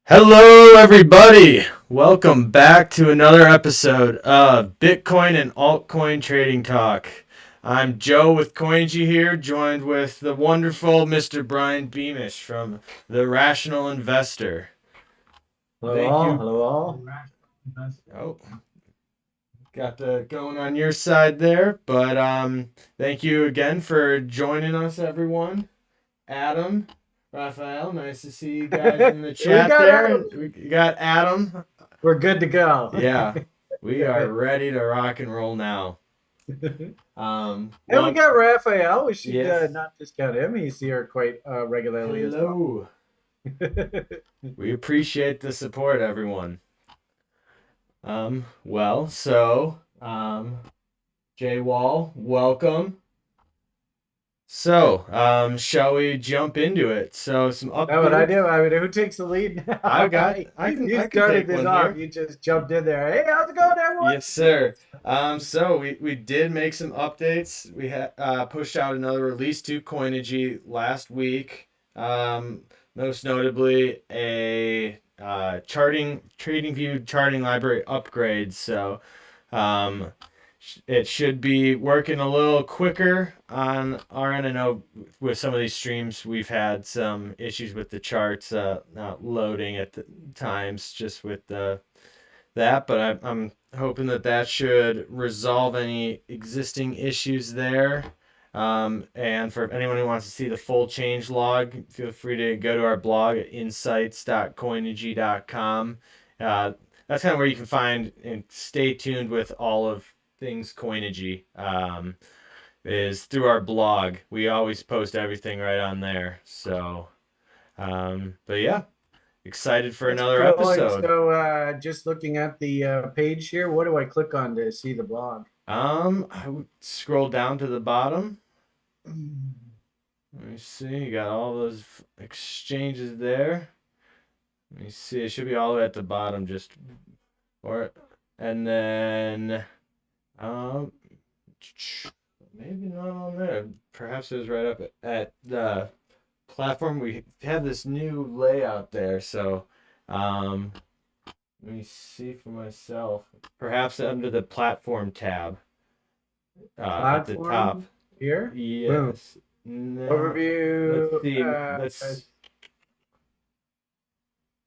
Hello, everybody. Welcome back to another episode of Bitcoin and Altcoin Trading Talk. I'm Joe with Coinigy here, joined with the wonderful Mr. Brian Beamish from The Rational Investor. Hello Thank all. you. Hello all. Oh, got the going on your side there, but thank you again for joining us, everyone. Adam, Raphael, nice to see you guys in the We chat got there. Adam. We got Adam. We're good to go. Yeah, we are ready to rock and roll now. And we Well, got Raphael. We should yes. not discount him. He's here quite regularly as well. Hello. We appreciate the support, everyone. Jay Wall, welcome. So, shall we jump into it? So, some That's what I updates. do. I mean, who takes the lead now? I You can started take this one off. here. You just jumped in there. Hey, how's it going, everyone? Yes, sir. So we did make some updates. We had pushed out another release to Coinigy last week. Most notably a trading view charting library upgrade. So um, it should be working a little quicker on our end. I know with some of these streams we've had some issues with the charts not loading at the times, just with that, but I'm hoping that should resolve any existing issues there. And for anyone who wants to see the full change log, feel free to go to our blog at insights.coinigy.com. That's kind of where you can find and stay tuned with all of things Coinigy. Is through our blog. We always post everything right on there. So, but yeah, excited for That's another cool. And episode. so, just looking at the page here, what do I click on to see the blog? I would scroll down to the bottom. Let me see. You got all those exchanges there. Let me see. It should be all the way at the bottom, just or and then um maybe not on there. Perhaps it was right up at the platform. We have this new layout there, so let me see for myself. Perhaps under the platform tab at the top. Platform here. Boom. Yes. No. Overview. Let's see. Let's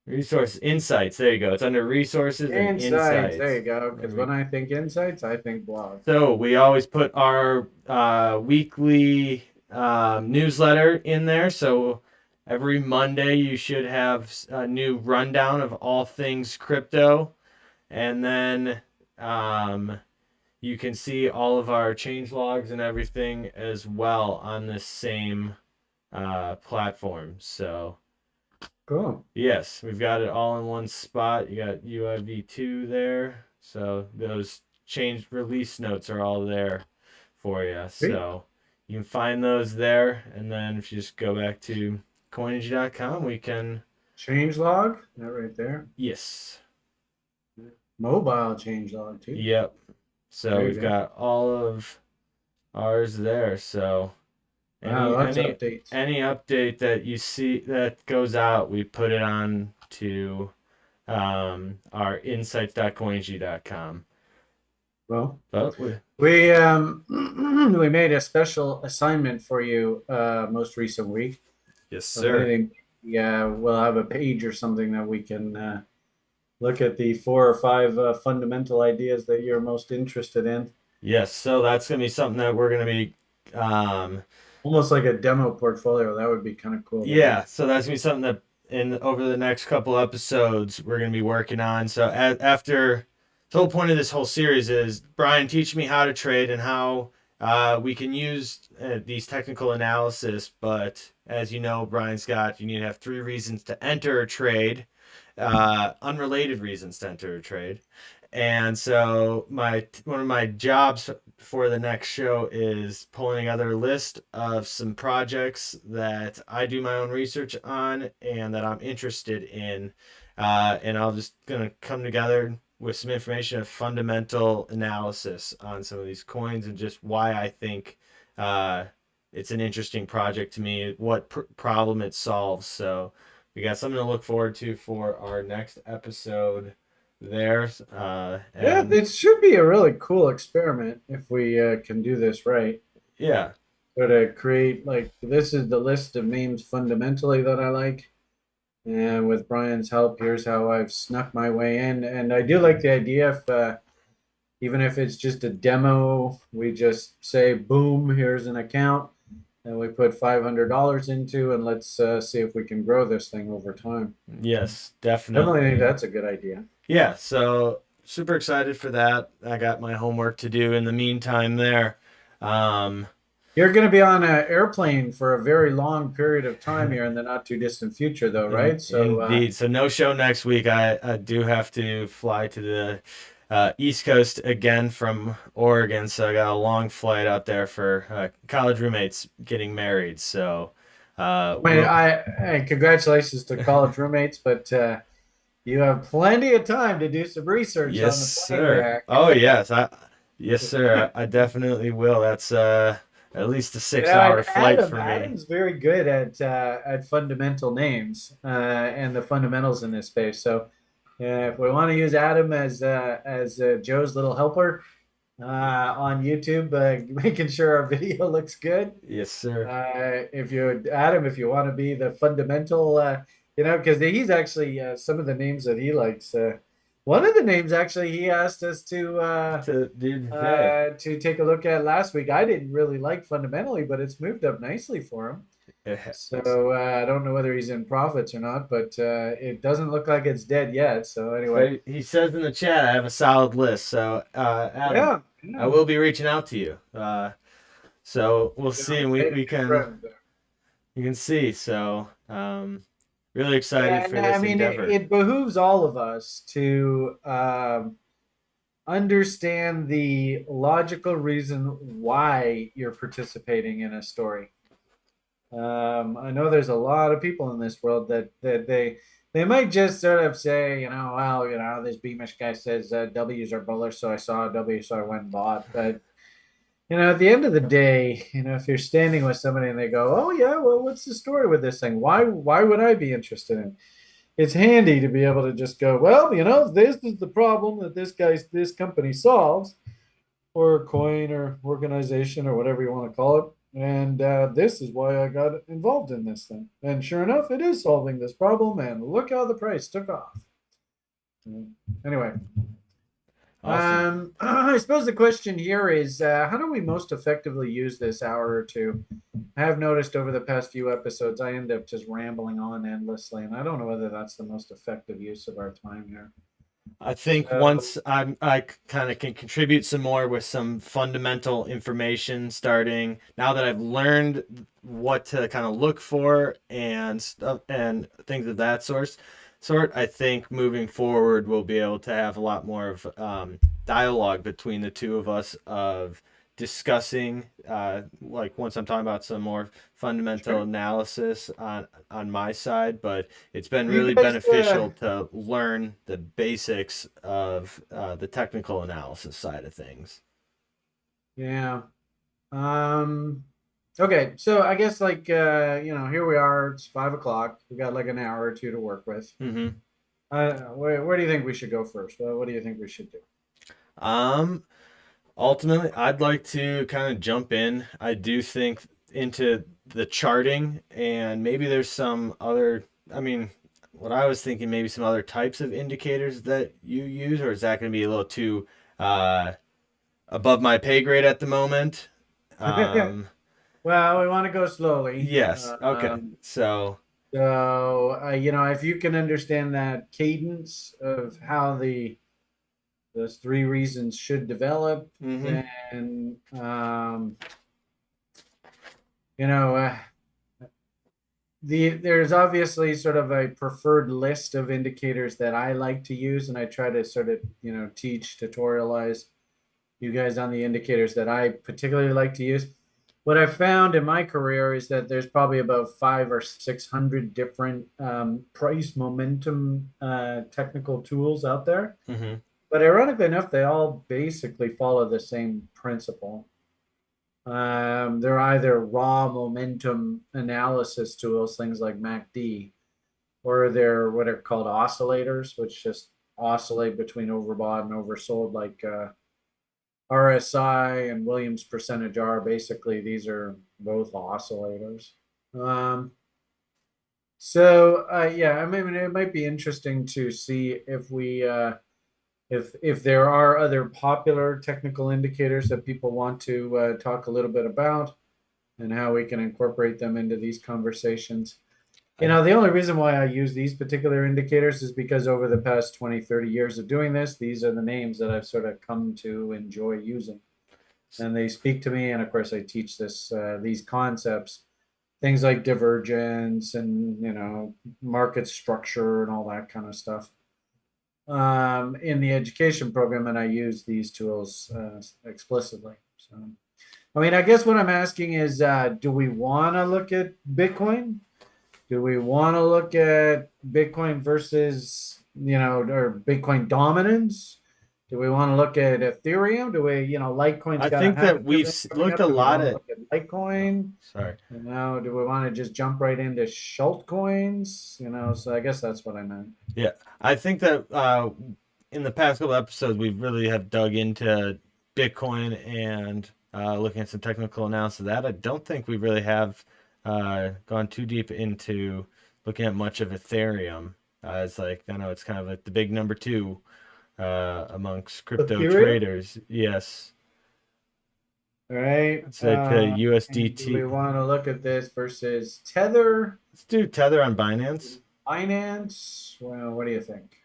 resource insights. There you go. It's under resources and Insights. insights. There you go. Because when I think insights, I think blog. So we always put our weekly newsletter in there. So every Monday you should have a new rundown of all things crypto, and then you can see all of our change logs and everything as well on this same platform. So Cool. yes, we've got it all in one spot. You got UIV2 there. So those change release notes are all there for you. Sweet. So you can find those there. And then if you just go back to coinigy.com, we can. Change log. That right there. Yes. Mobile change log too. Yep. So There you we've go. got all of ours there. So Wow, lots of updates. any update that you see that goes out, we put it on to our insights.coinigy.com. Well, But we we made a special assignment for you most recent week. yes, So sir. if anything, yeah, we'll have a page or something that we can look at the 4 or 5 fundamental ideas that you're most interested in. Yes, so that's gonna be something that we're gonna be Almost like a demo portfolio. That would be kind of cool. yeah, so that's gonna be something that in over the next couple episodes we're gonna be working on. So after the whole point of this whole series is Brian teach me how to trade and how we can use these technical analysis. But as you know, you need to have 3 reasons to enter a trade, unrelated reasons to enter a trade. And so one of my jobs for the next show is pulling together a list of some projects that I do my own research on and that I'm interested in. And I'll just gonna come together with some information of fundamental analysis on some of these coins and just why I think it's an interesting project to me, what problem it solves. So we got something to look forward to for our next episode there. Yeah, And it should be a really cool experiment if we can do this right. yeah, So to create like this is the list of names fundamentally that I like. And with Brian's help, here's how I've snuck my way in. And I do like the idea if even if it's just a demo, we just say, boom, here's an account, and we put $500 into, and let's see if we can grow this thing over time. yes, Definitely think definitely. that's a good idea. Yeah, so super excited for that. I got my homework to do in the meantime there. Um, You're going to be on an airplane for a very long period of time here in the not too distant future, though, right? So, indeed. So no show next week. I do have to fly to the East Coast again from Oregon. So I got a long flight out there for college roommates getting married. So I mean, we'll congratulations to college roommates, but you have plenty of time to do some research yes, on the plane sir. there. Oh yes, yes, sir. I definitely will. That's at least a You 6 hour know, flight for me. Adam's very good at fundamental names and the fundamentals in this space. So, if we want to use Adam as Joe's little helper on YouTube, making sure our video looks good. Yes, sir. If you Adam, if you want to be the fundamental, because he's actually some of the names that he likes. One of the names actually he asked us To do today. to take a look at last week. I didn't really like fundamentally, but it's moved up nicely for him. So I don't know whether he's in profits or not, but it doesn't look like it's dead yet. So anyway, So he says in the chat, I have a solid list. So, Adam, yeah, I yeah, will be reaching out to you. So we'll yeah, see, and made a we new can friend. you can see. So, really excited And for I this mean, endeavor. it behooves all of us to understand the logical reason why you're participating in a story. I know there's a lot of people in this world that they might just sort of say, well, this Beamish guy says W's are bullish, so I saw a W, so I went and bought. But at the end of the day, if you're standing with somebody and they go, oh yeah, well, what's the story with this thing? Why would I be interested in it? It's handy to be able to just go, well, this is the problem that this company solves, or coin or organization or whatever you want to call it. And this is why I got involved in this thing. And sure enough, it is solving this problem. And look how the price took off. Anyway, Awesome. I suppose the question here is how do we most effectively use this hour or two? I have noticed over the past few episodes, I end up just rambling on endlessly. And I don't know whether that's the most effective use of our time here. I think So, once I kind of can contribute some more with some fundamental information starting now that I've learned what to kind of look for and stuff and things of that sort, I think moving forward we'll be able to have a lot more of dialogue between the two of us of discussing like once I'm talking about some more fundamental sure. analysis on my side, but it's been You really guys, beneficial to learn the basics of the technical analysis side of things. yeah. Um, okay, so I guess like here we are. It's 5 o'clock. We got like an hour or two to work with. Hmm. Where do you think we should go first? What do you think we should do? Um, Ultimately, I'd like to kind of jump in. I do think into the charting, and maybe there's some other. I mean, what I was thinking, maybe some other types of indicators that you use, or is that going to be a little too uh, above my pay grade at the moment? Um, Well, we want to go slowly. yes. Okay. So. So if you can understand that cadence of how those three reasons should develop, Mm-hmm. then you know. There's obviously sort of a preferred list of indicators that I like to use, and I try to sort of teach, tutorialize you guys on the indicators that I particularly like to use. What I've found in my career is that there's probably about 500 or 600 different price momentum technical tools out there. Mm-hmm. But ironically enough, they all basically follow the same principle. They're either raw momentum analysis tools, things like MACD, or they're what are called oscillators, which just oscillate between overbought and oversold, like RSI and Williams percentage R. Basically, these are both oscillators. Um, yeah, I mean, it might be interesting to see if we if there are other popular technical indicators that people want to talk a little bit about, and how we can incorporate them into these conversations. The only reason why I use these particular indicators is because over the past 20, 30 years of doing this, these are the names that I've sort of come to enjoy using. And they speak to me. And of course, I teach these concepts, things like divergence and, market structure and all that kind of stuff in the education program. And I use these tools explicitly. So, I mean, I guess what I'm asking is, do we want to look at Bitcoin? Do we want to look at Bitcoin versus, or Bitcoin dominance? Do we want to look at Ethereum? Do we, Litecoin's I got to think have that everything coming looked up? a Do we lot want to at. look at Litecoin? Sorry. Do we want to just jump right into shalt coins? So I guess that's what I meant. Yeah, I think that in the past couple episodes, we really have dug into Bitcoin and looking at some technical analysis of that. I don't think we really have gone too deep into looking at much of Ethereum. It's like, I know it's kind of like the big number two amongst crypto Ethereum? traders. Yes, All right. it's like And do we USDT. want to look at this versus Tether, Let's do Tether on Binance. Binance? Well, what do you think?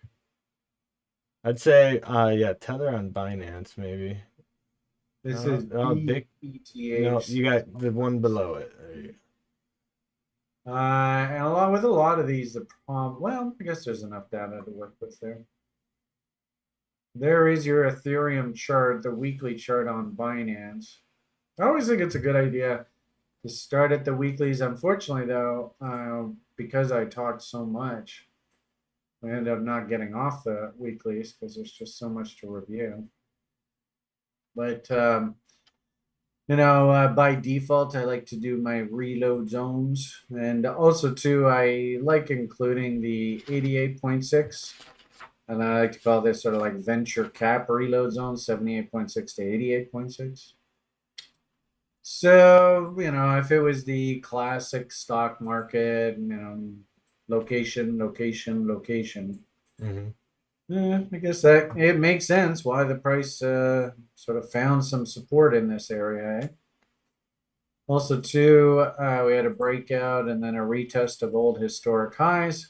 I'd say, yeah, Tether on Binance maybe. This is Big. No, BETH. you got the one below it. There you And along with a lot of these, well, I guess there's enough data to work with there. There is your Ethereum chart, the weekly chart on Binance. I always think it's a good idea to start at the weeklies. Unfortunately, though, because I talked so much, I ended up not getting off the weeklies because there's just so much to review. But by default, I like to do my reload zones. And also, too, I like including the 88.6. And I like to call this sort of like venture cap reload zone, 78.6 to 88.6. So, if it was the classic stock market, location, location, location. go. Yeah, I guess that it makes sense why the price sort of found some support in this area. Eh? Also, too, we had a breakout and then a retest of old historic highs.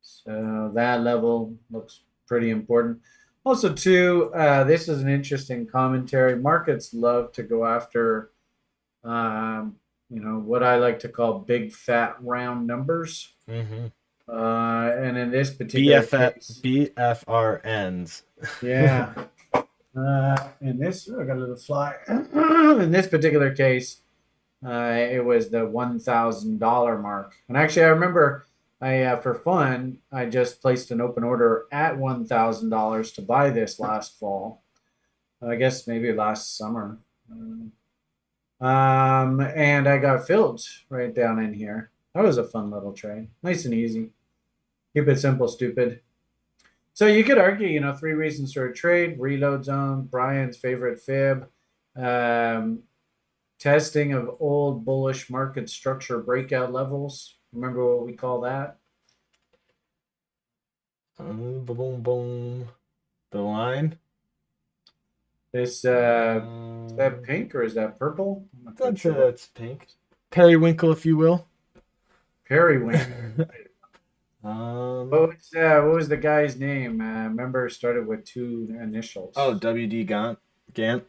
So that level looks pretty important. Also, too, this is an interesting commentary. Markets love to go after, what I like to call big, fat, round numbers. Mm-hmm. And in this particular case, BFRNs. yeah. I got a little fly. In this particular case, it was the $1,000 mark. And actually, I remember for fun, I just placed an open order at $1,000 to buy this last fall. I guess maybe last summer. And I got filled right down in here. That was a fun little trade. Nice and easy. Keep it simple, stupid. So you could argue, 3 reasons for a trade: reload zone, Brian's favorite fib, testing of old bullish market structure breakout levels. Remember what we call that? Boom, boom, boom. The line. This is that pink or is that purple? I'm not quite I'd say sure. that's pink. Periwinkle, if you will. Periwinkle. um. What was the guy's name? Remember, it started with 2 initials. Oh, WD Gant. Gant.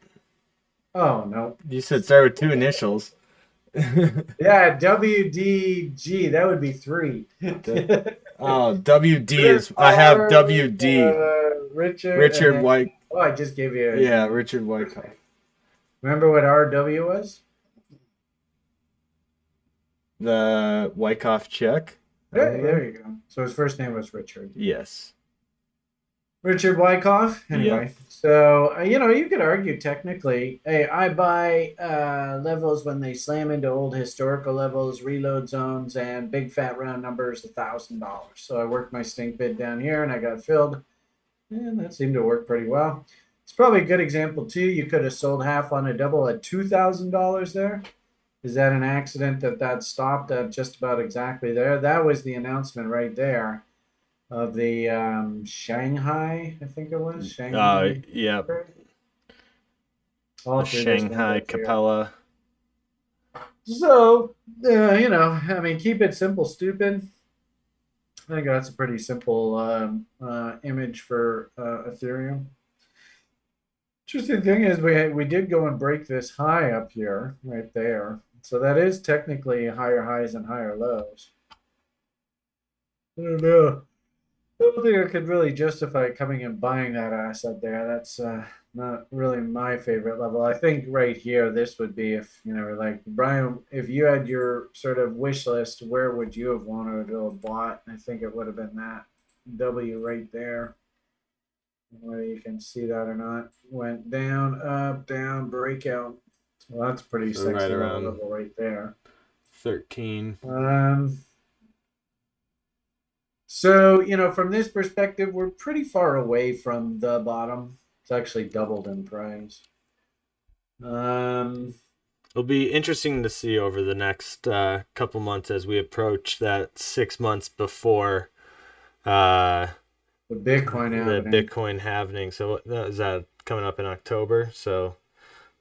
Oh no. You said start with 2 initials. Yeah, WDG. That would be 3. Oh, WD is. I have WD. Richard. Richard White. Oh, I just gave you. Yeah, Richard Wyckoff. Remember what RW was? The Wyckoff check. Yeah, there you go. So his first name was Richard. Yes. Richard Wyckoff. Yep. Anyway, so you could argue technically, hey, I buy levels when they slam into old historical levels, reload zones, and big fat round numbers, $1,000. So I worked my stink bid down here, and I got filled, and that seemed to work pretty well. It's probably a good example too. You could have sold half on a double at $2,000 there. Is that an accident that stopped at just about exactly there? That was the announcement right there of the Shanghai, I think it was Shanghai. Yep. All The through this Shanghai window here. Capella. So, I mean, keep it simple, stupid. I think that's a pretty simple image for Ethereum. Interesting thing is we did go and break this high up here, right there. So that is technically higher highs and higher lows. I don't know. I don't think I could really justify coming and buying that asset there. That's not really my favorite level. I think right here, this would be if, like Brian, if you had your sort of wish list, where would you have wanted to have bought? I think it would have been that W right there. Whether you can see that or not. Went down, up, down, breakout. Well, that's a pretty So right sexy little around level right there. 13. Um, So, from this perspective, we're pretty far away from the bottom. It's actually doubled in price. Um, It'll be interesting to see over the next couple months as we approach that 6 months before uh, the Bitcoin the happening. Bitcoin halving. So is that coming up in October? So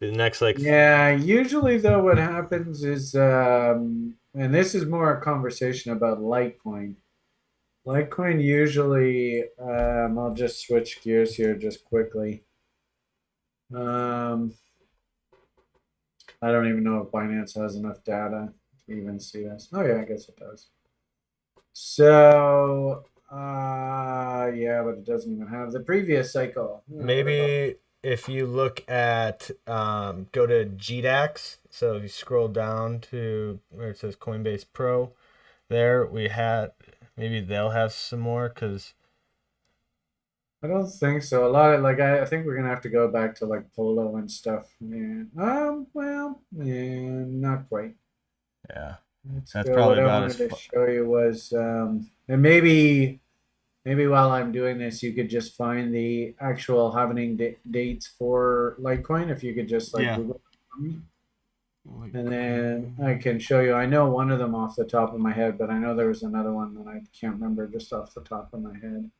the next Yeah, usually though, what happens is, and this is more a conversation about Litecoin. Litecoin usually, I'll just switch gears here just quickly. Um, I don't even know if Binance has enough data to even see this. Oh yeah, I guess it does. So, yeah, but it doesn't even have the previous cycle. What about? maybe if you look at go to GDAX. So if you scroll down to where it says Coinbase Pro, there we had maybe they'll have some more because I don't think so. A lot of like I think we're gonna have to go back to like Polo and stuff. Yeah. Well, yeah, not quite. yeah, Let's that's go. probably What I about as wanted to far. show you was, and maybe while I'm doing this, you could just find the actual happening dates for Litecoin. If you could just like Yeah. Google it for me. Like And then I Coin. can show you. I know one of them off the top of my head, but I know there was another one that I can't remember just off the top of my head.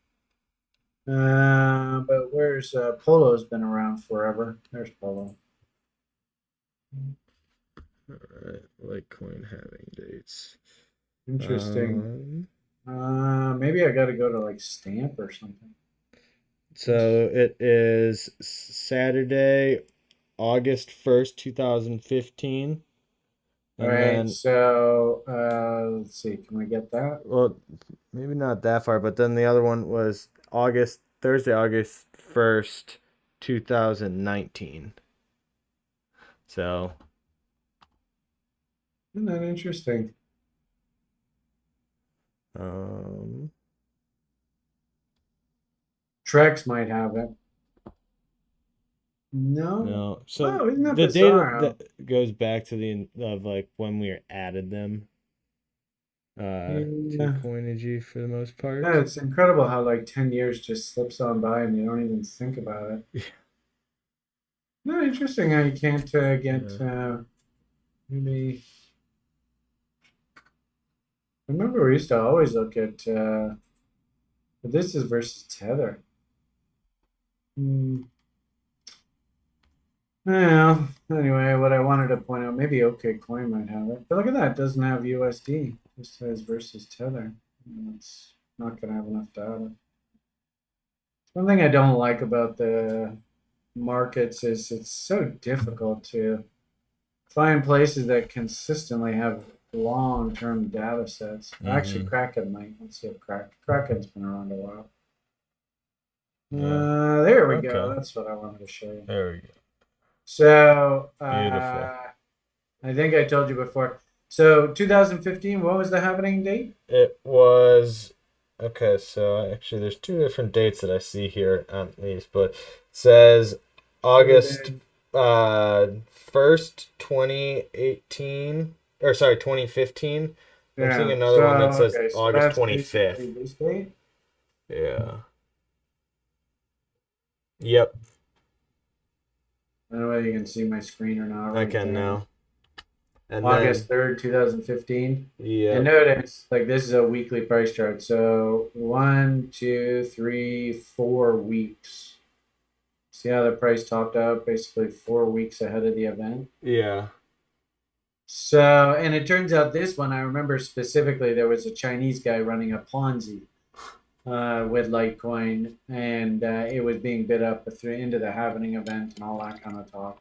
But where's Polo's been around forever. There's Polo. Alright, Litecoin having dates. Interesting. Um, Maybe I got to go to like Stamp or something. so it is Saturday, August 1st, 2015. All And right, then, so let's see. Can we get that? well, maybe not that far, but then the other one was Thursday, August 1st, 2019. So, Isn't that interesting? um, Trex might have it. No. no. So Oh, isn't that the data bizarre? How, that goes back to the of like when we added them to yeah. Coinigy for the most Yeah, part. it's incredible how like 10 years just slips on by and you don't even think about it. No, interesting how you can't Yeah. get maybe. I remember we used to always look at, but this is versus Tether. Hmm. Well, anyway, what I wanted to point out, maybe OK Coin might have it, but look at that, it doesn't have USD. It just says versus Tether. It's not going to have enough data. One thing I don't like about the markets is it's so difficult to find places that consistently have long-term data sets. Actually, Mm-hmm. Kraken might. Let's see if Kraken's been around a while. Yeah. There we go. Okay. That's what I wanted to show you. There we go. So, Beautiful. I think I told you before. So, 2015, what was the happening date? It was Okay, so actually there's two different dates that I see here on these, but it says Sure August did. 1st, 2018, or sorry, 2015. I'm seeing Yeah. another So one that says okay, so August that's basically 25th. this date. Yeah. Yep, I don't know whether you can see my screen or not I right can there. now. And August then 3rd, 2015. And yep, notice, like this is a weekly price chart. So 1, 2, 3, 4 weeks. See how the price topped out basically 4 weeks ahead of the event. yeah. So, and it turns out this one, I remember specifically, there was a Chinese guy running a Ponzi with Litecoin, and it was being bid up through into the halving event and all that kind of talk.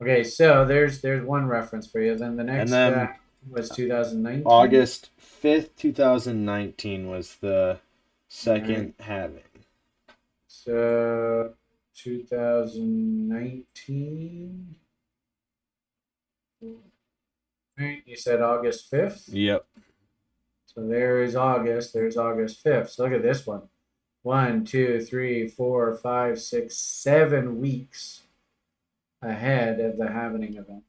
Okay, so there's one reference for you. Then the And next then was 2019. August 5th, 2019 was the All right, second halving. so 2019. Right, you said August 5th. Yep. So there is August. There's August 5th. So look at this one. 1, 2, 3, 4, 5, 6, 7 weeks ahead of the happening event.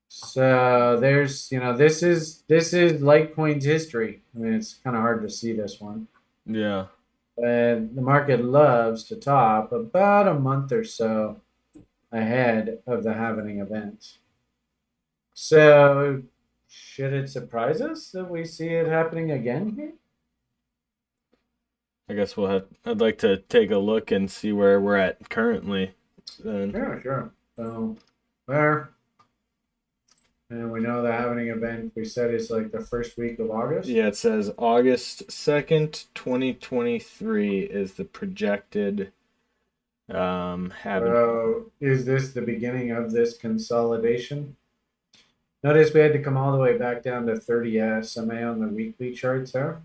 So there's, this is Litecoin's history. I mean, it's kind of hard to see this one, Yeah. but the market loves to top about a month or so ahead of the happening event. So should it surprise us that we see it happening again here? I guess I'd like to take a look and see where we're at currently then. Yeah, sure. So there. And we know the happening event we said is like the first week of August. Yeah, it says August 2nd, 2023 is the projected halving. So is this the beginning of this consolidation? Notice we had to come all the way back down to 30 SMA on the weekly charts there.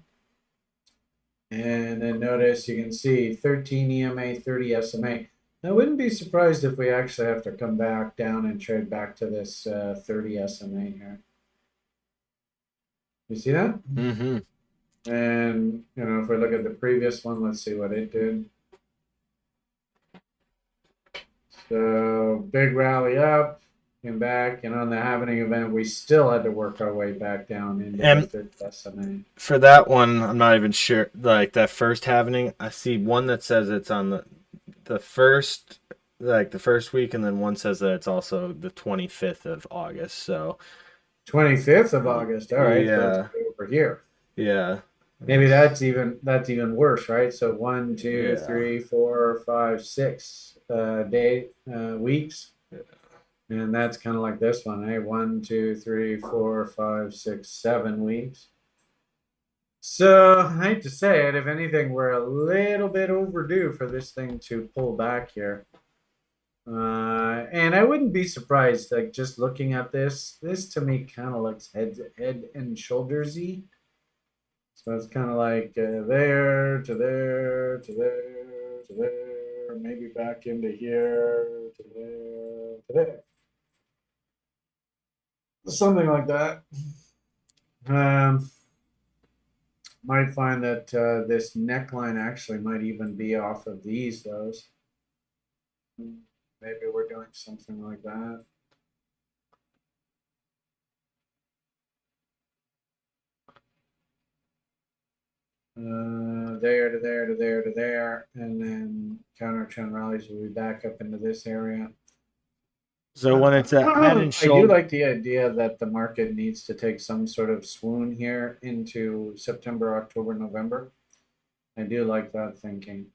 And then notice you can see 13 EMA, 30 SMA. I wouldn't be surprised if we actually have to come back down and trade back to this 30 SMA here. You see that? Mm-hmm. And, if we look at the previous one, let's see what it did. So big rally up, came back, and on the happening event, we still had to work our way back down into the And third SMA. for that one, I'm not even sure. Like that first halving, I see one that says it's on the first, like the first week, and then one says that it's also the 25th of August. So 25th of August. All right, so let's yeah, go over here. yeah, Maybe that's even worse, right? So one, two, yeah. three, 4, 5, 6 weeks. And that's kind of like this one, eh? 1, 2, 3, 4, 5, 6, 7 weeks. So I hate to say it, if anything, we're a little bit overdue for this thing to pull back here. And I wouldn't be surprised, like just looking at this to me kind of looks head and shouldersy. So it's kind of like there to there to there to there, maybe back into here to there to there. Something like that. Um, might find that this neckline actually might even be off of those. Maybe we're doing something like that. There to there to there to there, and then counter trend rallies will be back up into this area. So when it's a head and I do shoulder, like the idea that the market needs to take some sort of swoon here into September, October, November. I do like that thinking.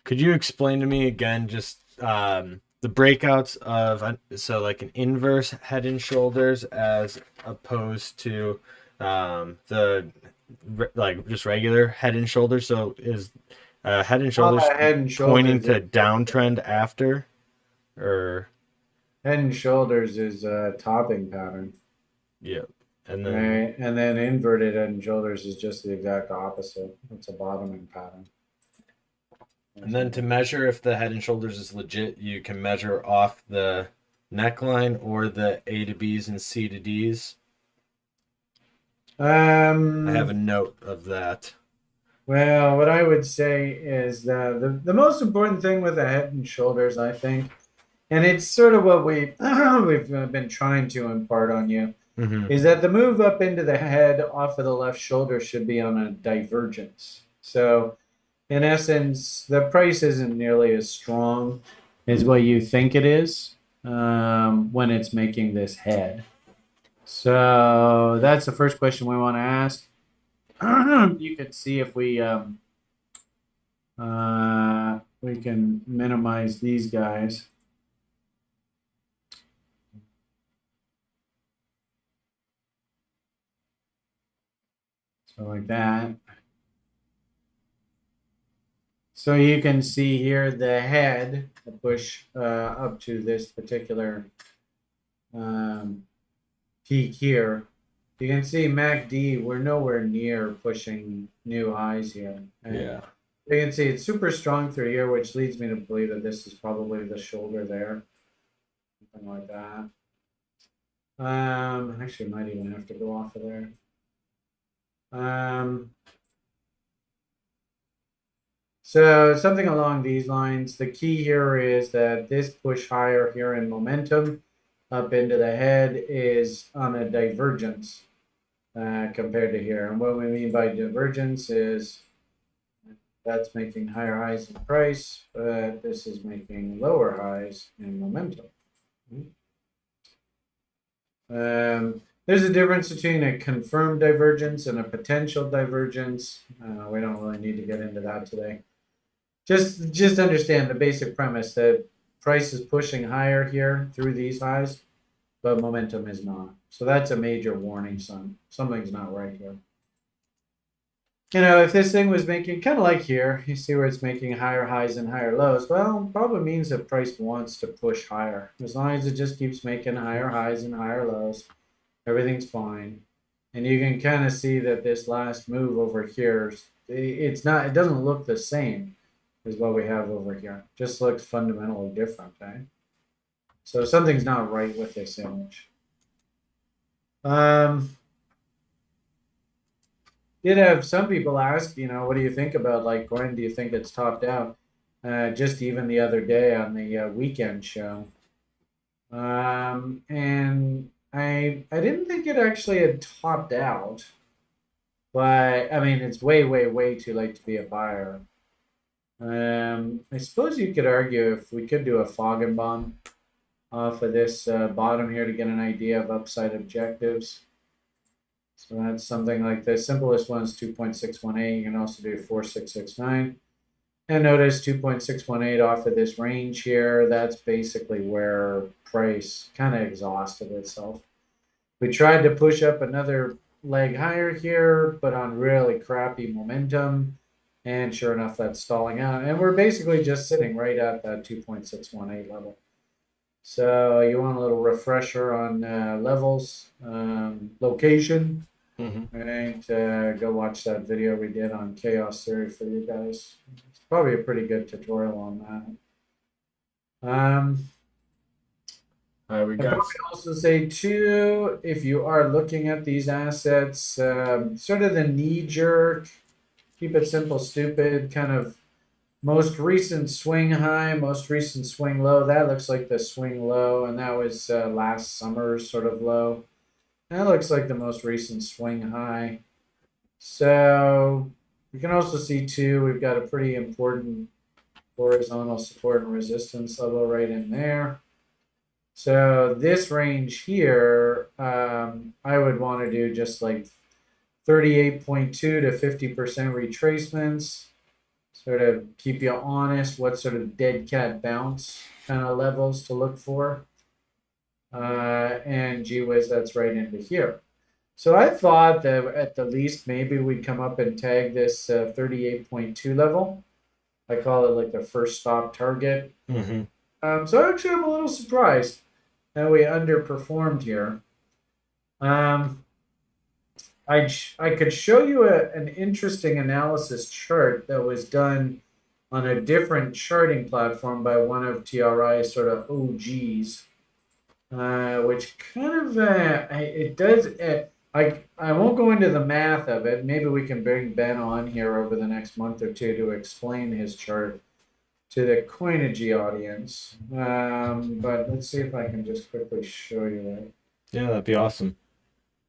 could you explain to me again just the breakouts of so like an inverse head and shoulders as opposed to the like just regular head and shoulders? So is head and shoulders Head and pointing shoulders to is downtrend after, or head and shoulders is a topping pattern, yeah, and then right? And then inverted head and shoulders is just the exact opposite. It's a bottoming pattern. to measure if the head and shoulders is legit, you can measure off the neckline or the A to B's and C to D's. I have a Um, note of that. well, what I would say is that the most important thing with the head and shoulders, I think, and it's sort of what we've been trying to impart on you, Hmm. is that the move up into the head off of the left shoulder should be on a divergence. So, in essence, the price isn't nearly as strong as what you think it is when it's making this head. So, that's the first question we want to ask. You could see if we can minimize these guys. So like that. So you can see here the head push up to this particular um, peak here. You can see MACD, we're nowhere near pushing new highs here. Right? Yeah. You can see it's super strong through here, which leads me to believe that this is probably the shoulder there, something like that. Actually, might even have to go off of there. Um, so something along these lines. The key here is that this push higher here in momentum up into the head is on a divergence compared to here. And what we mean by divergence is that's making higher highs in price, but this is making lower highs in momentum. There's a difference between a confirmed divergence and a potential divergence. We don't really need to get into that today. Just understand the basic premise that price is pushing higher here through these highs, but momentum is not. So that's a major warning sign. Something's not right here. You know, if this thing was making kind of like here, you see where it's making higher highs and higher lows. Well, probably means that price wants to push higher. As long as it just keeps making higher highs and higher lows, everything's fine. And you can kind of see that this last move over here, it's not, it doesn't look the same as what we have over here. Just looks fundamentally different, right? So something's not right with this image. Um, did have some people ask, you know, what do you think about Litecoin? Do you think it's topped out? Just even the other day on the weekend show. And I didn't think it actually had topped out, but I mean, it's way, way, way too late to be a buyer. I suppose you could argue if we could do a fog and bomb off of this bottom here to get an idea of upside objectives. So that's something like the simplest one is 2.618. You can also do 4669. And notice 2.618 off of this range here. That's basically where price kind of exhausted itself. We tried to push up another leg higher here, but on really crappy momentum. And sure enough, that's stalling out. And we're basically just sitting right at that 2.618 level. So you want a little refresher on levels, location, Hmm. right? Go watch that video we did on chaos theory for you guys. It's probably a pretty good tutorial on that. All right, we I'd got. probably also say too, if you are looking at these assets, sort of the knee jerk, keep it simple, stupid, kind of most recent swing high, most recent swing low. That looks like the swing low, and that was last summer's sort of low. That looks like the most recent swing high. So you can also see too, we've got a pretty important horizontal support and resistance level right in there. So this range here, I would want to do just like 38.2 to 50% retracements, sort of keep you honest, what sort of dead cat bounce kind of levels to look for. And gee whiz, that's right into here. So I thought that at the least maybe we'd come up and tag this 38.2 level. I call it like the first stop target. Hmm. So actually I'm a little surprised that we underperformed here. Um, I could show you an interesting analysis chart that was done on a different charting platform by one of TRI's sort of OGs, which kind of it does. I won't go into the math of it. Maybe we can bring Ben on here over the next month or two to explain his chart to the Coinigy audience. But let's see if I can just quickly show you Yeah, that'd be awesome.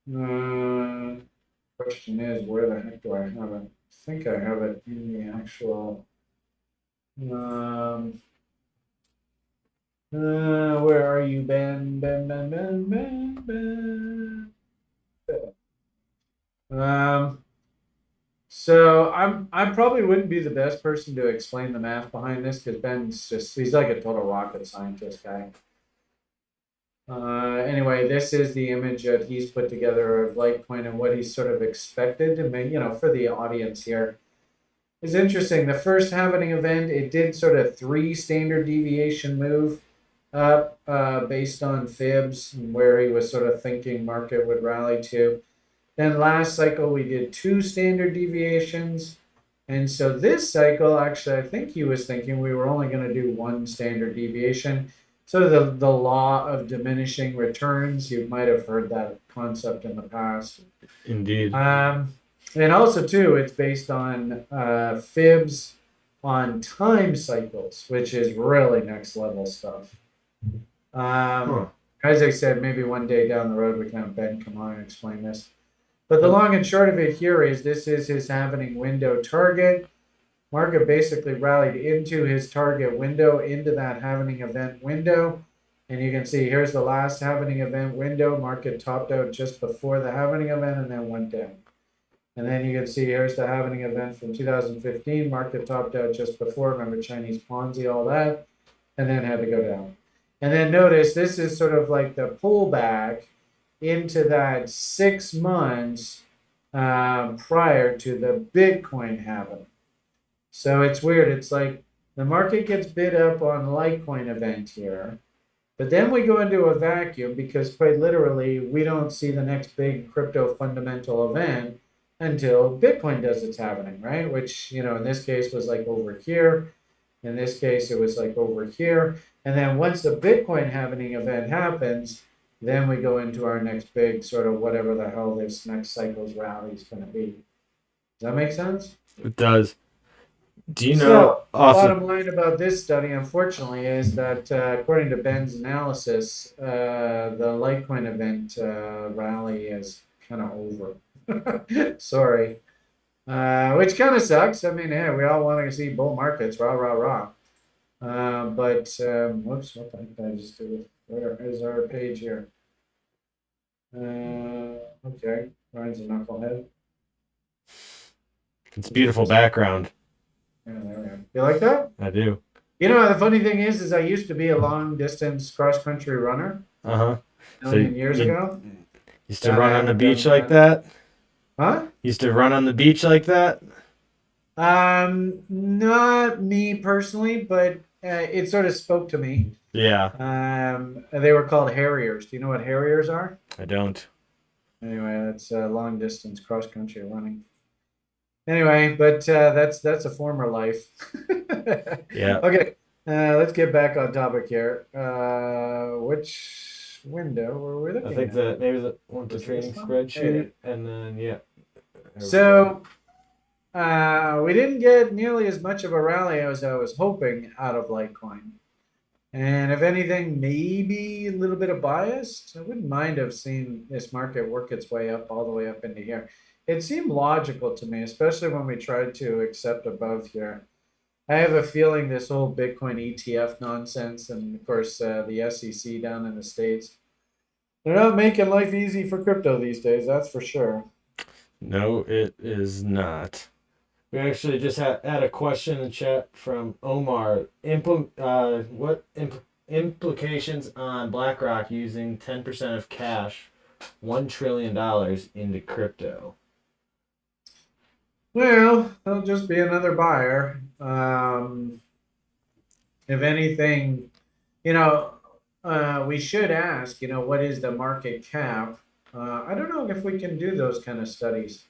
that. Question is, where the heck do I have it? I think I have it in the actual. Um, where are you, Ben? Ben. So I probably wouldn't be the best person to explain the math behind this because Ben's just he's like a total rocket scientist guy. Anyway, this is the image that he's put together of Litecoin and what he's sort of expected to make, for the audience here. It's interesting. The first halving event, it did sort of 3 standard deviation move up based on fibs and where he was sort of thinking market would rally to. Then last cycle we did 2 standard deviations. And so this cycle, actually, I think he was thinking we were only going to do 1 standard deviation. Sort of the law of diminishing returns. You might have heard that concept in the past. Indeed. And also, too, it's based on fibs on time cycles, which is really next level stuff. Huh. As I said, maybe one day down the road we can have Ben come on and explain this. But the long and short of it here is this is his happening window target. Market basically rallied into his target window, into that happening event window. And you can see here's the last happening event window. Market topped out just before the happening event and then went down. And then you can see here's the happening event from 2015. Market topped out just before. Remember Chinese Ponzi, all that. And then had to go down. And then notice this is sort of like the pullback into that 6 months prior to the Bitcoin halving. So it's weird. It's like the market gets bid up on Litecoin event here, but then we go into a vacuum because quite literally we don't see the next big crypto fundamental event until Bitcoin does its happening, right? Which, in this case was like over here. In this case, it was like over here. And then once the Bitcoin happening event happens, then we go into our next big sort of whatever the hell this next cycle's rally is going to be. Does that make sense? It does. Do you know So, also? bottom line about this study, unfortunately, is that according to Ben's analysis, the Litecoin event rally is kind of over. Sorry. Which kind of sucks. I mean, hey, we all want to see bull markets, rah, rah, rah. Whoops, what the heck did I just do? Where is our page here? Okay, Ryan's a knucklehead. It's Is it beautiful this? background. Yeah, there we go. You like that? I do. The funny thing is I used to be a long distance cross country runner Uh-huh. a So million years you ago. used to God, I run on the haven't done beach like that. that? Huh? Used to run on the beach like that? Not me personally, but it sort of spoke to me. Yeah, They were called Harriers. Do you know what Harriers are? I don't. Anyway, that's long distance cross country running. Anyway, but that's a former life. Yeah. Okay, let's get back on topic here. Which window were we I looking think at? that maybe the want the Was it this trading one? There it is. spreadsheet and then yeah. There we go. So we didn't get nearly as much of a rally as I was hoping out of Litecoin. And if anything, maybe a little bit of bias. I wouldn't mind have seen this market work its way up all the way up into here. It seemed logical to me, especially when we tried to accept above here. I have a feeling this whole Bitcoin ETF nonsense, and of course the SEC down in the States, they're not making life easy for crypto these days, that's for sure. No, it is not. We actually just had a question in the chat from Omar. What implications on BlackRock using 10% of cash, $1 trillion into crypto? Well, they'll just be another buyer. If anything, you know, we should ask, what is the market cap? I don't know if we can do those kind of studies.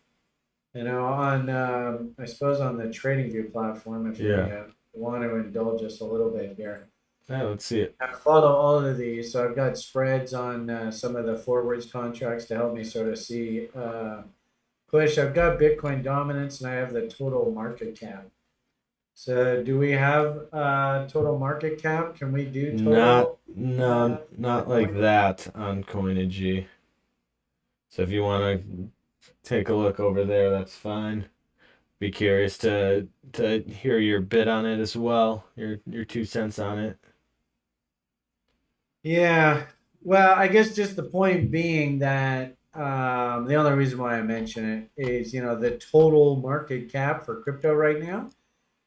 On I suppose on the TradingView platform, if we Yeah. want to indulge us a little bit here. Let's see it. I follow all of these, so I've got spreads on some of the forwards contracts to help me sort of see push. I've got Bitcoin dominance, and I have the total market cap. So, do we have total market cap? Can we do Not total no, not like Bitcoin? that on Coinigy. So if you want to take a look over there, that's fine. Be curious to hear your bit on it as well. Your 2 cents on it. Yeah. Well, I guess just the point being that the only reason why I mention it is, the total market cap for crypto right now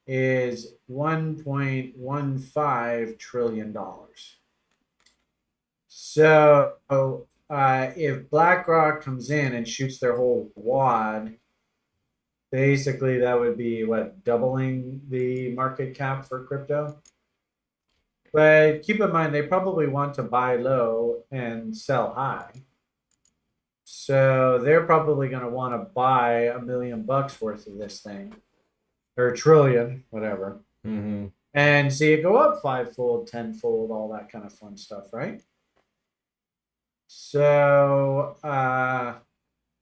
is $1.15 trillion. So if BlackRock comes in and shoots their whole wad, basically that would be what, doubling the market cap for crypto? But keep in mind, they probably want to buy low and sell high. So they're probably going to want to buy $1 million worth of this thing, or a trillion, whatever, Mm-hmm. and see it go up fivefold, tenfold, all that kind of fun stuff, right? So,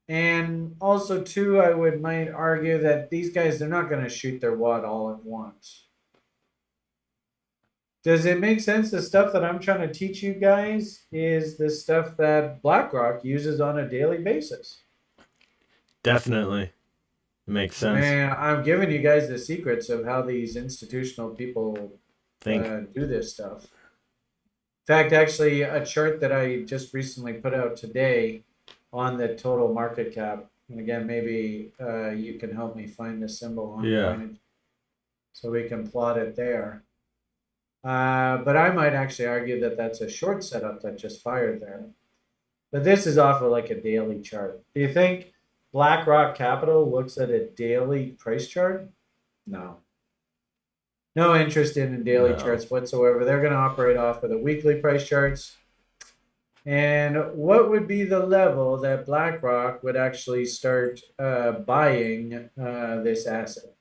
and also too, I would might argue that these guys, they're not going to shoot their wad all at once. Does it make sense? The stuff that I'm trying to teach you guys is the stuff that BlackRock uses on a daily basis. Definitely. It makes sense. Man, I'm giving you guys the secrets of how these institutional people Think. do this stuff. In fact, actually, a chart that I just recently put out today on the total market cap. And again, maybe you can help me find the symbol on Yeah. Coinage so we can plot it there. But I might actually argue that that's a short setup that just fired there. But this is off of like a daily chart. Do you think BlackRock Capital looks at a daily price chart? No. No interest in daily No. charts whatsoever. They're going to operate off of the weekly price charts. And what would be the level that BlackRock would actually start buying this asset?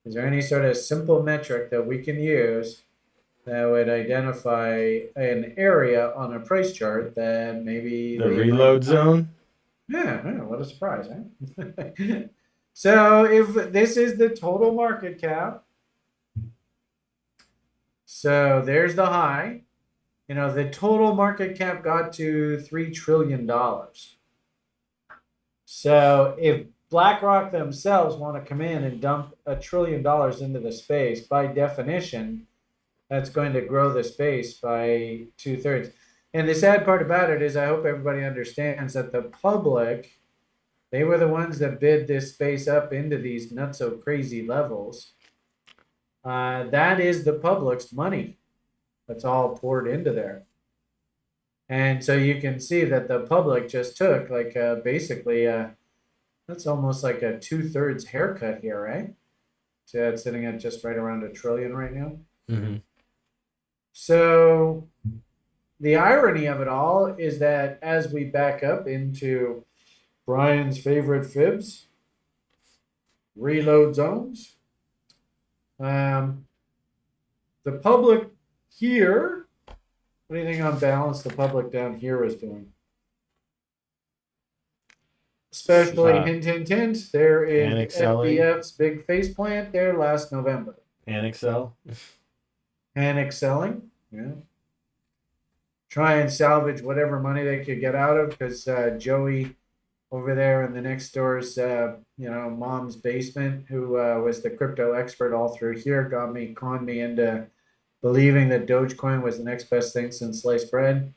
Is there any sort of simple metric that we can use that would identify an area on a price chart that maybe The they might? reload zone? Yeah, what a surprise, huh? So if this is the total market cap, so there's the high. The total market cap got to $3 trillion. So if BlackRock themselves want to come in and dump $1 trillion into the space, by definition, that's going to grow the space by 2/3. And the sad part about it is I hope everybody understands that the public, they were the ones that bid this space up into these not so crazy levels. That is the public's money that's all poured into there. And so you can see that the public just took like basically that's almost like a 2/3 haircut here, right? So it's sitting at just right around $1 trillion right now. Mm-hmm. So the irony of it all is that as we back up into Brian's favorite fibs, reload zones, the public here, what do you think on balance the public down here is doing? Especially hint, hint, hint. There is Annexelling. FBF's big face plant there last November. Annexel. Panic selling, yeah. Try and salvage whatever money they could get out of because Joey over there in the next door's, mom's basement, who was the crypto expert all through here, conned me into believing that Dogecoin was the next best thing since sliced bread.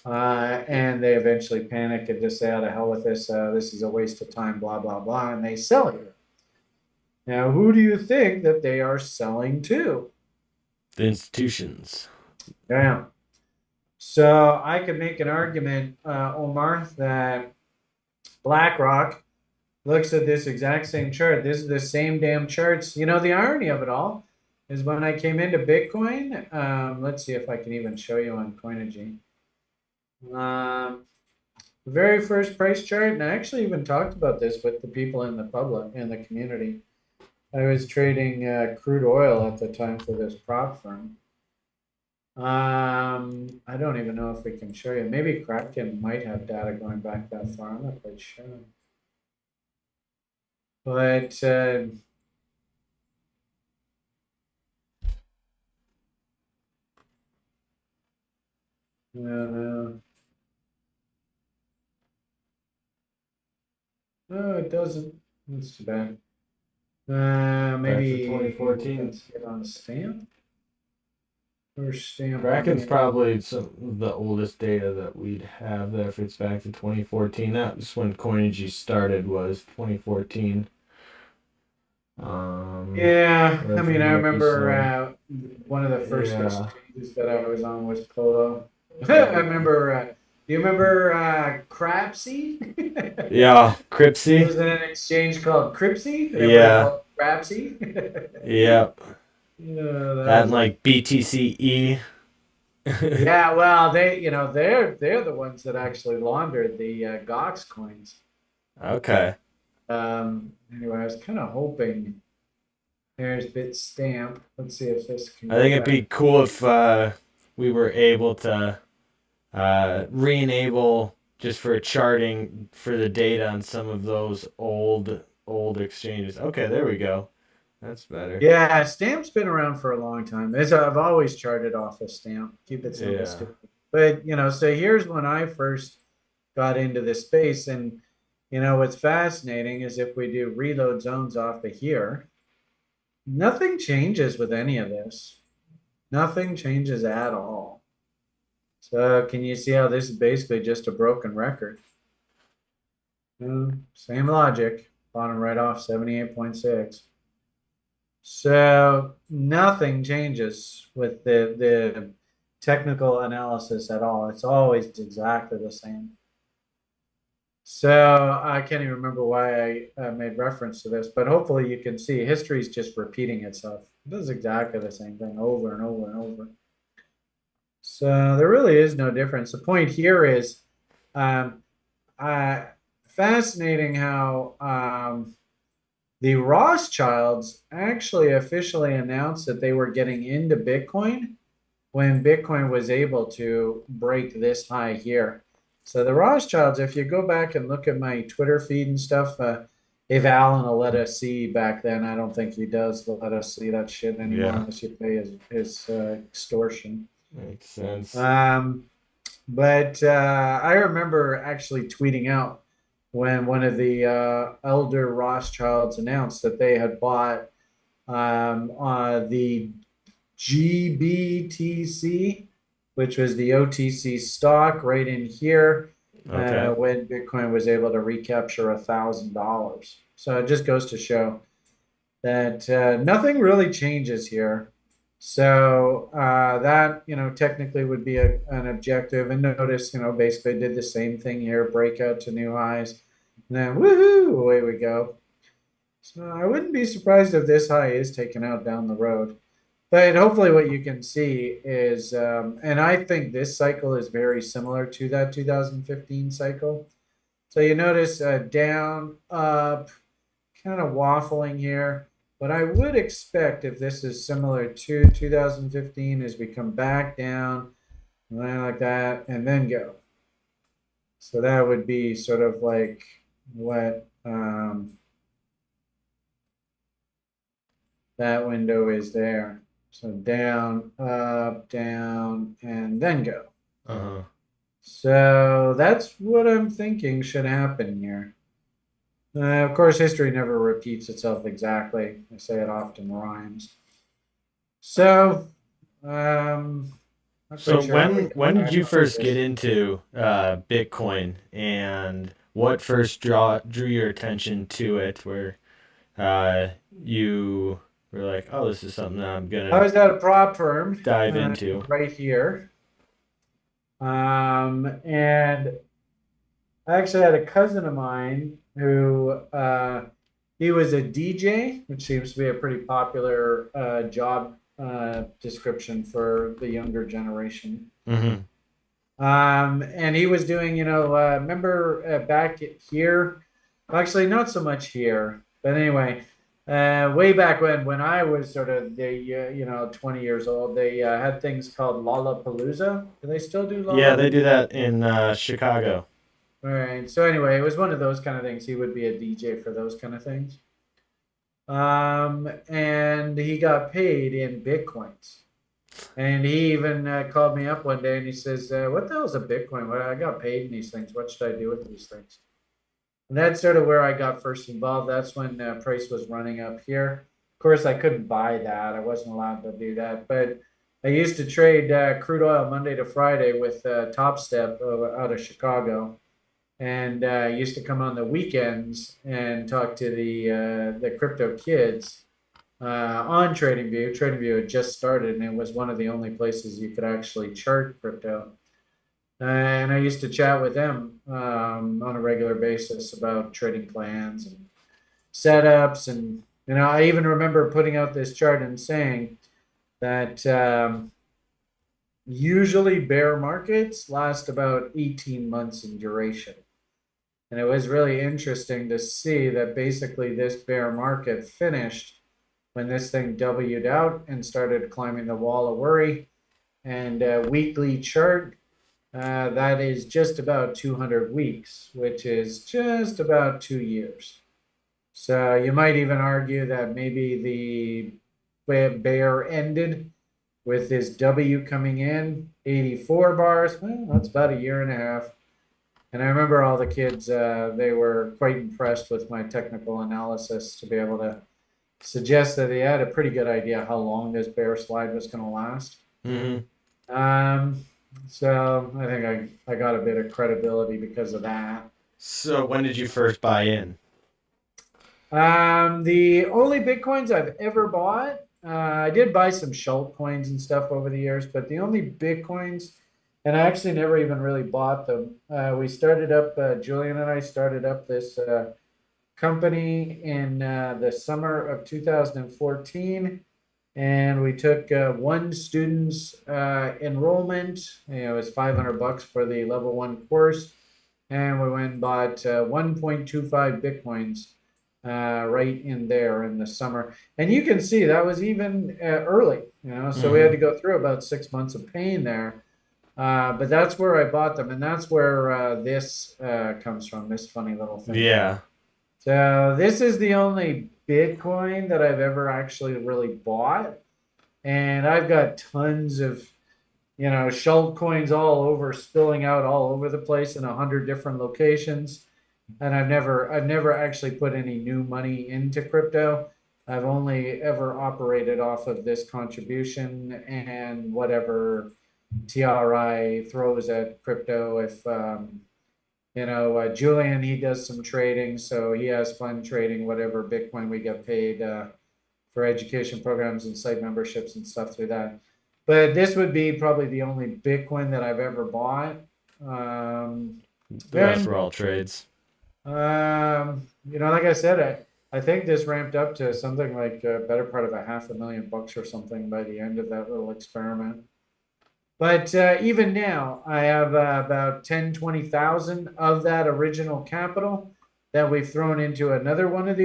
And they eventually panic and just say, "Oh, to hell with this. This is a waste of time, blah, blah, blah." And they sell it. Now, who do you think that they are selling to? The institutions. Yeah. So I could make an argument, Omar, that BlackRock looks at this exact same chart. This is the same damn charts. The irony of it all is when I came into Bitcoin, let's see if I can even show you on Coinigy. The very first price chart, and I actually even talked about this with the people in the public, in the community. I was trading crude oil at the time for this prop firm. I don't even know if we can show you. Maybe Kraken might have data going back that far. I'm not quite sure. But no, no, it doesn't. That's too bad. Back to Maybe we can 2014. see it on stamp or stamp Kraken's on probably some of the oldest data that we'd have that fits back to 2014. That was when Coinigy started, was 2014. Yeah, I Whereas we mean, I might be remember some. one of the first Yeah. exchanges that I was on was Polo. I remember. Do you remember Crapsy? Yeah, There Cripsy. was an exchange called Cripsy, and then what they Yeah, called Crapsy. yeah. Yeah, that That was and like. like BTCE. Yeah, well, they're the ones that actually laundered the Gox coins. Okay. Anyway, I was kind of hoping. There's Bitstamp. Let's see if this can I go think it'd back. be cool if we were able to re-enable just for charting for the data on some of those old exchanges. Okay, there we go. That's better. Yeah, Stamp's been around for a long time. I've always charted off a Stamp. Keep it simple, Yeah. stupid. But so here's when I first got into this space, and what's fascinating is if we do reload zones off of here, nothing changes with any of this. Nothing changes at all. So can you see how this is basically just a broken record? Same logic. Bottom right off 78.6. So nothing changes with the technical analysis at all. It's always exactly the same. So I can't even remember why I made reference to this, but hopefully you can see history is just repeating itself. It does exactly the same thing over and over and over. So there really is no difference. The point here is um, fascinating how the Rothschilds actually officially announced that they were getting into Bitcoin when Bitcoin was able to break this high here. So the Rothschilds, if you go back and look at my Twitter feed and stuff, if Alan will let us see back then, I don't think he does let us see that shit anymore Yeah. unless you pay his extortion. Makes sense. Um, but I remember actually tweeting out when one of the elder Rothschilds announced that they had bought the GBTC, which was the OTC stock right in here Okay. when Bitcoin was able to recapture $1,000. So it just goes to show that nothing really changes here. So that technically would be an objective. And notice basically did the same thing here, breakout to new highs, and then woohoo, away we go. So I wouldn't be surprised if this high is taken out down the road. But hopefully, what you can see is, and I think this cycle is very similar to that 2015 cycle. So you notice down, up, kind of waffling here. But I would expect if this is similar to 2015, is we come back down, like that, and then go. So that would be sort of like what that window is there. So down, up, down, and then go. Uh-huh. So that's what I'm thinking should happen here. Of course, history never repeats itself exactly. I say it often rhymes. So, not So quite sure how we when got did back you onto first get this. into Bitcoin, and what first drew your attention to it where you were like, "Oh, this is something that I'm I gonna was at a prop firm dive into." right here. And I actually had a cousin of mine who he was a DJ, which seems to be a pretty popular job description for the younger generation. Mm-hmm. And he was doing, remember back here, actually not so much here, but anyway, Way back when I was sort of the 20 years old, they had things called Lollapalooza. Do they still do Yeah, they do Lollapalooza? that in Chicago. All right. So anyway, it was one of those kind of things. He would be a DJ for those kind of things. And he got paid in Bitcoins. And he even called me up one day and he says, "What the hell is a Bitcoin? What I got paid in these things. What should I do with these things?" And that's sort of where I got first involved. That's when price was running up here. Of course, I couldn't buy that. I wasn't allowed to do that. But I used to trade crude oil Monday to Friday with Top Step out of Chicago, and used to come on the weekends and talk to the crypto kids on TradingView. TradingView had just started, and it was one of the only places you could actually chart crypto. And I used to chat with them on a regular basis about trading plans and setups. And, I even remember putting out this chart and saying that usually bear markets last about 18 months in duration. And it was really interesting to see that basically this bear market finished when this thing W'd out and started climbing the wall of worry. And weekly chart, that is just about 200 weeks, which is just about 2 years. So you might even argue that maybe the bear ended with this W coming in, 84 bars. Well, that's about a year and a half. And I remember all the kids, they were quite impressed with my technical analysis to be able to suggest that they had a pretty good idea how long this bear slide was going to last. Hmm. Um, so I think I got a bit of credibility because of that. So when did you first buy in? The only Bitcoins I've ever bought, I did buy some shalt coins and stuff over the years, but the only Bitcoins, and I actually never even really bought them. We started up, Julian and I started up this company in the summer of 2014, and we took one student's enrollment. It was $500 for the level one course, and we went and bought 1.25 Bitcoins right in there in the summer. And you can see that was even early, so we had Hmm. to go through about 6 months of pain there. But that's where I bought them, and that's where this comes from, this funny little thing here. Yeah. So this is the only Bitcoin that I've ever actually really bought. And I've got tons of, shalt coins all over, spilling out all over the place in 100 different locations. And I've never actually put any new money into crypto. I've only ever operated off of this contribution and whatever TRI throws at crypto. If Julian, he does some trading, so he has fun trading whatever Bitcoin we get paid for education programs and site memberships and stuff through that. But this would be probably the only Bitcoin that I've ever bought. The rest Then, were all trades. like I said, I think this ramped up to something like a better part of a $500,000 or something by the end of that little experiment. But even now, I have about 10, 20,000 of that original capital that we've thrown into another one of these